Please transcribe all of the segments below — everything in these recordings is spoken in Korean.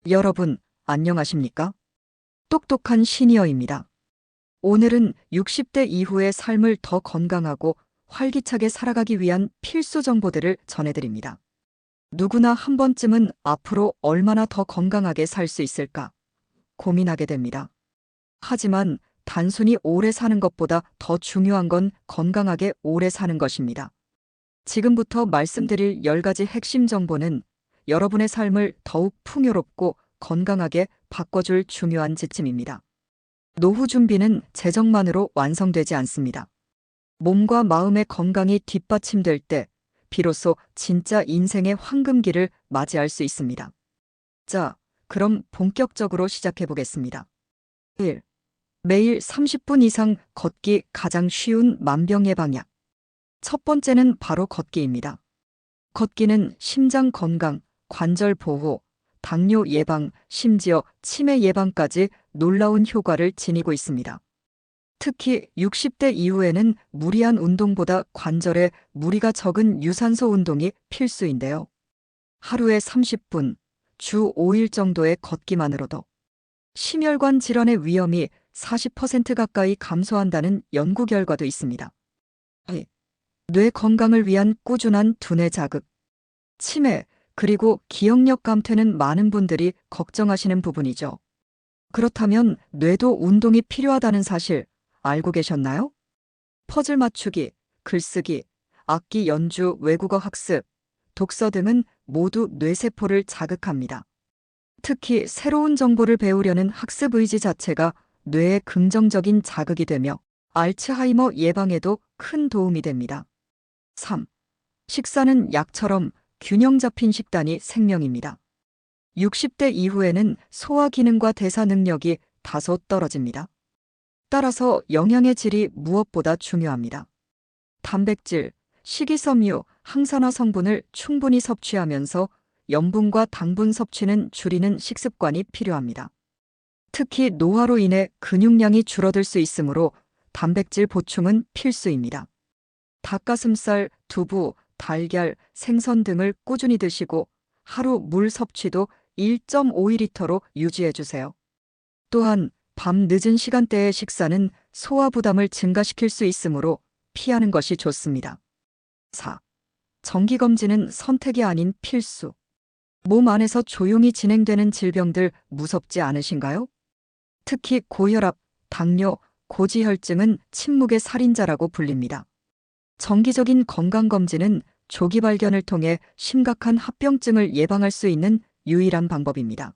여러분, 안녕하십니까? 똑똑한 시니어입니다. 오늘은 60대 이후의 삶을 더 건강하고 활기차게 살아가기 위한 필수 정보들을 전해드립니다. 누구나 한 번쯤은 앞으로 얼마나 더 건강하게 살 수 있을까 고민하게 됩니다. 하지만 단순히 오래 사는 것보다 더 중요한 건 건강하게 오래 사는 것입니다. 지금부터 말씀드릴 10가지 핵심 정보는 여러분의 삶을 더욱 풍요롭고 건강하게 바꿔줄 중요한 지침입니다. 노후 준비는 재정만으로 완성되지 않습니다. 몸과 마음의 건강이 뒷받침될 때 비로소 진짜 인생의 황금기를 맞이할 수 있습니다. 자, 그럼 본격적으로 시작해 보겠습니다. 1. 매일 30분 이상 걷기 가장 쉬운 만병 예방약. 첫 번째는 바로 걷기입니다. 걷기는 심장 건강, 관절 보호, 당뇨 예방, 심지어 치매 예방까지 놀라운 효과를 지니고 있습니다. 특히 60대 이후에는 무리한 운동보다 관절에 무리가 적은 유산소 운동이 필수인데요. 하루에 30분, 주 5일 정도의 걷기만으로도 심혈관 질환의 위험이 40% 가까이 감소한다는 연구 결과도 있습니다. 뇌 건강을 위한 꾸준한 두뇌 자극, 치매, 그리고 기억력 감퇴는 많은 분들이 걱정하시는 부분이죠. 그렇다면 뇌도 운동이 필요하다는 사실 알고 계셨나요? 퍼즐 맞추기, 글쓰기, 악기 연주, 외국어 학습, 독서 등은 모두 뇌세포를 자극합니다. 특히 새로운 정보를 배우려는 학습 의지 자체가 뇌에 긍정적인 자극이 되며 알츠하이머 예방에도 큰 도움이 됩니다. 3. 식사는 약처럼 균형 잡힌 식단이 생명입니다. 60대 이후에는 소화 기능과 대사 능력이 다소 떨어집니다. 따라서 영양의 질이 무엇보다 중요합니다. 단백질, 식이섬유, 항산화 성분을 충분히 섭취하면서 염분과 당분 섭취는 줄이는 식습관이 필요합니다. 특히 노화로 인해 근육량이 줄어들 수 있으므로 단백질 보충은 필수입니다. 닭가슴살, 두부, 달걀, 생선 등을 꾸준히 드시고 하루 물 섭취도 1.5리터로 유지해 주세요. 또한 밤 늦은 시간대의 식사는 소화 부담을 증가시킬 수 있으므로 피하는 것이 좋습니다. 4. 정기검진은 선택이 아닌 필수. 몸 안에서 조용히 진행되는 질병들 무섭지 않으신가요? 특히 고혈압, 당뇨, 고지혈증은 침묵의 살인자라고 불립니다. 정기적인 건강검진은 조기 발견을 통해 심각한 합병증을 예방할 수 있는 유일한 방법입니다.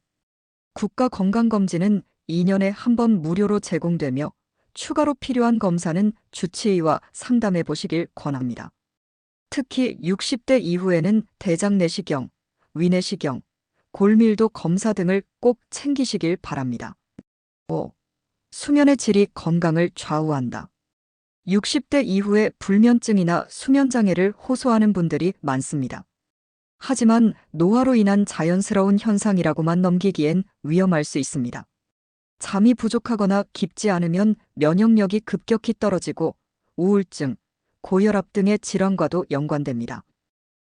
국가건강검진은 2년에 한 번 무료로 제공되며 추가로 필요한 검사는 주치의와 상담해 보시길 권합니다. 특히 60대 이후에는 대장 내시경, 위내시경, 골밀도 검사 등을 꼭 챙기시길 바랍니다. 5. 수면의 질이 건강을 좌우한다. 60대 이후에 불면증이나 수면장애를 호소하는 분들이 많습니다. 하지만 노화로 인한 자연스러운 현상이라고만 넘기기엔 위험할 수 있습니다. 잠이 부족하거나 깊지 않으면 면역력이 급격히 떨어지고 우울증, 고혈압 등의 질환과도 연관됩니다.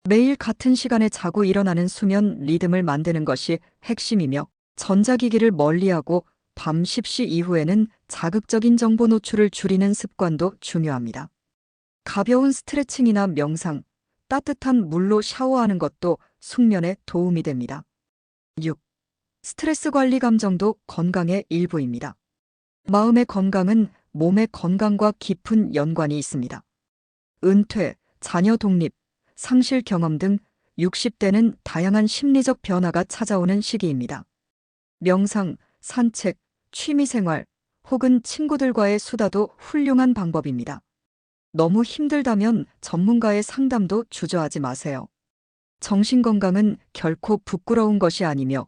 매일 같은 시간에 자고 일어나는 수면 리듬을 만드는 것이 핵심이며 전자기기를 멀리하고 밤 10시 이후에는 자극적인 정보 노출을 줄이는 습관도 중요합니다. 가벼운 스트레칭이나 명상, 따뜻한 물로 샤워하는 것도 숙면에 도움이 됩니다. 6. 스트레스 관리 감정도 건강의 일부입니다. 마음의 건강은 몸의 건강과 깊은 연관이 있습니다. 은퇴, 자녀 독립, 상실 경험 등 60대는 다양한 심리적 변화가 찾아오는 시기입니다. 명상, 산책, 취미생활 혹은 친구들과의 수다도 훌륭한 방법입니다. 너무 힘들다면 전문가의 상담도 주저하지 마세요. 정신건강은 결코 부끄러운 것이 아니며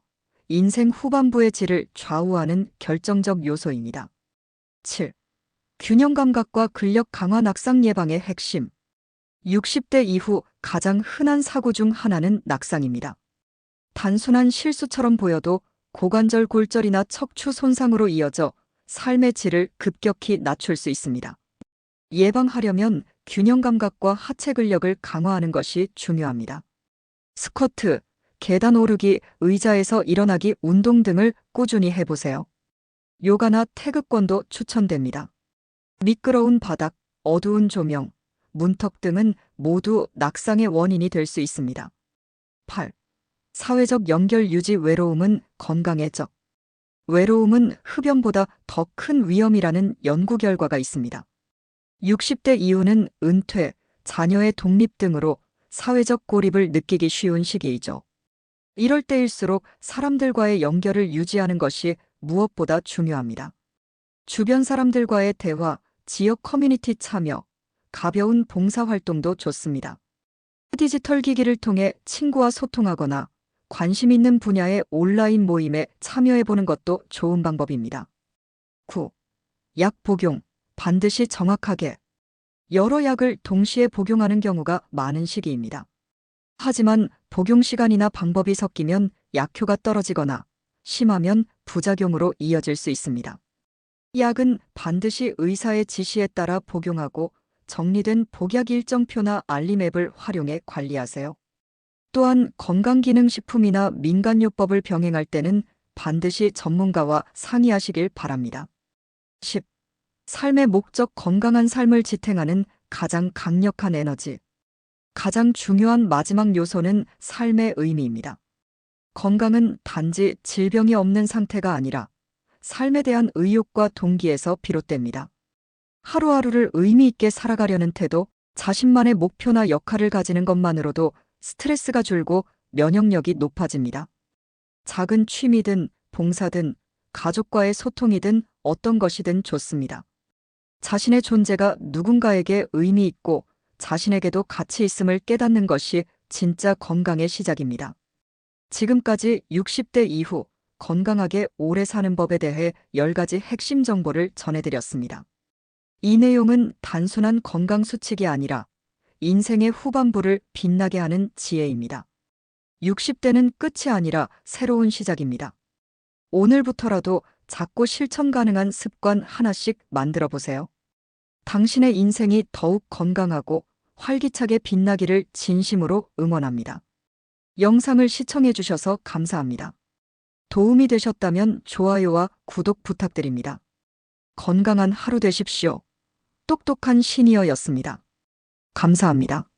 인생 후반부의 질을 좌우하는 결정적 요소입니다. 7. 균형 감각과 근력 강화 낙상 예방의 핵심. 60대 이후 가장 흔한 사고 중 하나는 낙상입니다. 단순한 실수처럼 보여도 고관절 골절이나 척추 손상으로 이어져 삶의 질을 급격히 낮출 수 있습니다. 예방하려면 균형 감각과 하체 근력을 강화하는 것이 중요합니다. 스쿼트, 계단 오르기, 의자에서 일어나기, 운동 등을 꾸준히 해보세요. 요가나 태극권도 추천됩니다. 미끄러운 바닥, 어두운 조명, 문턱 등은 모두 낙상의 원인이 될 수 있습니다. 8. 사회적 연결 유지. 외로움은 건강의 적. 외로움은 흡연보다 더 큰 위험이라는 연구 결과가 있습니다. 60대 이후는 은퇴, 자녀의 독립 등으로 사회적 고립을 느끼기 쉬운 시기이죠. 이럴 때일수록 사람들과의 연결을 유지하는 것이 무엇보다 중요합니다. 주변 사람들과의 대화, 지역 커뮤니티 참여, 가벼운 봉사활동도 좋습니다. 디지털 기기를 통해 친구와 소통하거나 관심 있는 분야의 온라인 모임에 참여해보는 것도 좋은 방법입니다. 9. 약 복용. 반드시 정확하게. 여러 약을 동시에 복용하는 경우가 많은 시기입니다. 하지만 복용 시간이나 방법이 섞이면 약효가 떨어지거나 심하면 부작용으로 이어질 수 있습니다. 약은 반드시 의사의 지시에 따라 복용하고 정리된 복약 일정표나 알림 앱을 활용해 관리하세요. 또한 건강기능식품이나 민간요법을 병행할 때는 반드시 전문가와 상의하시길 바랍니다. 10. 삶의 목적. 건강한 삶을 지탱하는 가장 강력한 에너지. 가장 중요한 마지막 요소는 삶의 의미입니다. 건강은 단지 질병이 없는 상태가 아니라 삶에 대한 의욕과 동기에서 비롯됩니다. 하루하루를 의미 있게 살아가려는 태도, 자신만의 목표나 역할을 가지는 것만으로도 스트레스가 줄고 면역력이 높아집니다. 작은 취미든 봉사든 가족과의 소통이든 어떤 것이든 좋습니다. 자신의 존재가 누군가에게 의미 있고 자신에게도 가치 있음을 깨닫는 것이 진짜 건강의 시작입니다. 지금까지 60대 이후 건강하게 오래 사는 법에 대해 10가지 핵심 정보를 전해드렸습니다. 이 내용은 단순한 건강 수칙이 아니라 인생의 후반부를 빛나게 하는 지혜입니다. 60대는 끝이 아니라 새로운 시작입니다. 오늘부터라도 작고 실천 가능한 습관 하나씩 만들어 보세요. 당신의 인생이 더욱 건강하고 활기차게 빛나기를 진심으로 응원합니다. 영상을 시청해 주셔서 감사합니다. 도움이 되셨다면 좋아요와 구독 부탁드립니다. 건강한 하루 되십시오. 똑똑한 시니어였습니다. 감사합니다.